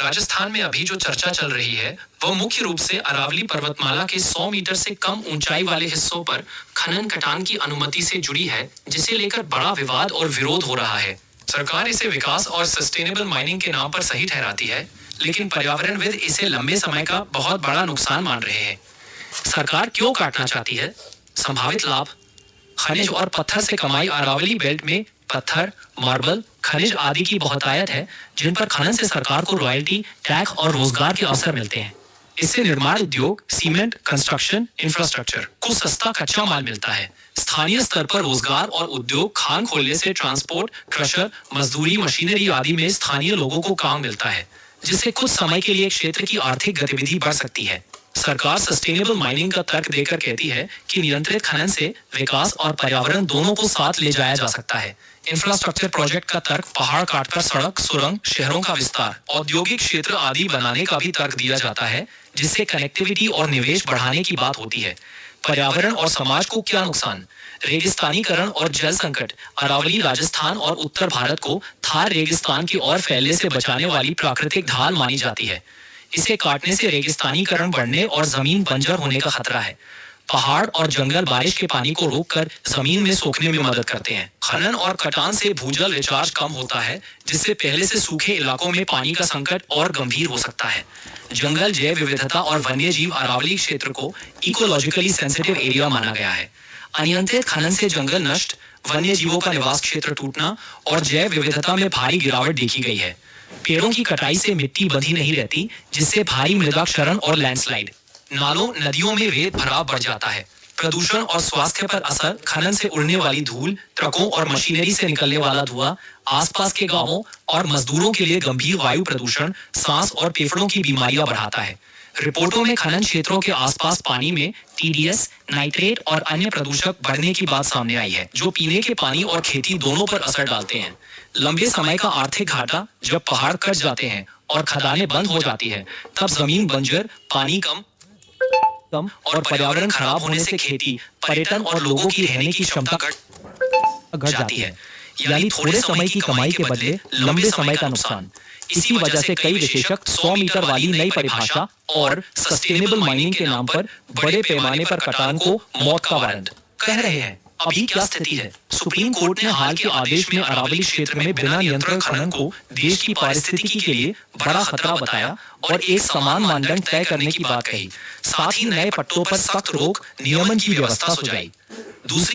राजस्थान में अभी जो चर्चा चल रही है वह मुख्य रूप से अरावली पर्वतमाला के 100 मीटर से कम ऊंचाई वाले हिस्सों पर खनन कटान की अनुमति से जुड़ी है, जिसे लेकर बड़ा विवाद और विरोध हो रहा है। सरकार इसे विकास और सस्टेनेबल माइनिंग के नाम पर सही ठहराती है, लेकिन पर्यावरणविद इसे लंबे समय का बहुत बड़ा नुकसान मान रहे हैं। सरकार क्यों काटना चाहती है? संभावित लाभ: खनिज और पत्थर से कमाई। अरावली बेल्ट में पत्थर, मार्बल, खनिज आदि की बहुतायत है, जिन पर खनन से सरकार को रॉयल्टी, टैक्स और रोजगार के अवसर मिलते हैं। इससे निर्माण उद्योग, सीमेंट, कंस्ट्रक्शन, इंफ्रास्ट्रक्चर को सस्ता कच्चा माल मिलता है। स्थानीय स्तर पर रोजगार और उद्योग खान खोलने से ट्रांसपोर्ट, क्रशर, मजदूरी, मशीनरी आदि में स्थानीय लोगों को काम मिलता है, जिससे कुछ समय के लिए क्षेत्र की आर्थिक गतिविधि बढ़ सकती है। सरकार सस्टेनेबल माइनिंग का तर्क देकर कहती है कि नियंत्रित खनन से विकास और पर्यावरण दोनों को साथ ले जाया जा सकता है। इंफ्रास्ट्रक्चर प्रोजेक्ट का तर्क पहाड़ काटकर सड़क, सुरंग, शहरों का विस्तार, औद्योगिक क्षेत्र आदि बनाने का भी तर्क दिया जाता है, जिससे कनेक्टिविटी और निवेश बढ़ाने की बात होती है। पर्यावरण और समाज को क्या नुकसान? रेगिस्तानीकरण और जल संकट। अरावली राजस्थान और उत्तर भारत को थार रेगिस्तान की ओर फैलने से बचाने वाली प्राकृतिक ढाल मानी जाती है। इसे काटने से रेगिस्तानीकरण बढ़ने और जमीन बंजर होने का खतरा है। पहाड़ और जंगल बारिश के पानी को रोककर जमीन में सोखने में मदद करते हैं। खनन और कटान से भूजल रिचार्ज कम होता है, जिससे पहले से सूखे इलाकों में पानी का संकट और गंभीर हो सकता है। जंगल, जैव विविधता और वन्य जीव। अरावली क्षेत्र को इकोलॉजिकली सेंसिटिव एरिया माना गया है। अनियंत्रित खनन से जंगल नष्ट, वन्य जीवों का निवास क्षेत्र टूटना और जैव विविधता में भारी गिरावट देखी गई है। पेड़ों की कटाई से मिट्टी बंधी नहीं रहती, जिससे भारी मृदा क्षरण और लैंडस्लाइड। नालों, नदियों में रेत भराव बढ़ जाता है। प्रदूषण और स्वास्थ्य पर असर। खनन से उड़ने वाली धूल, ट्रकों और मशीनरी से निकलने वाला धुआं आसपास के गांवों और मजदूरों के लिए गंभीर वायु प्रदूषण, सांस और फेफड़ों की बीमारियां बढ़ाता है। रिपोर्टों में खनन क्षेत्रों के आसपास पानी में टीडीएस, नाइट्रेट और अन्य प्रदूषक बढ़ने की बात सामने आई है, जो पीने के पानी और खेती दोनों पर असर डालते हैं। लंबे समय का आर्थिक घाटा। जब पहाड़ कट जाते हैं और खदानें बंद हो जाती है, तब जमीन बंजर, पानी कम और पर्यावरण खराब होने से खेती, पर्यटन और लोगों की रहने की क्षमता घट जाती है। यानी थोड़े समय की कमाई के बदले लंबे समय का नुकसान। इसी वजह से कई विशेषज्ञ 100 मीटर वाली नई परिभाषा और सस्टेनेबल माइनिंग के नाम पर बड़े पैमाने पर कटान को मौत का वारंट कह रहे हैं। अभी क्या स्थिति है? सुप्रीम कोर्ट ने हाल के आदेश में अरावली क्षेत्र में बिना नियंत्रण खनन को देश की पारिस्थितिकी के लिए बड़ा खतरा बताया और एक समान मानदंड तय करने की बात कही। साथ ही नए पट्टों पर सख्त रोक, नियमन की व्यवस्था सुझाई। दूसरी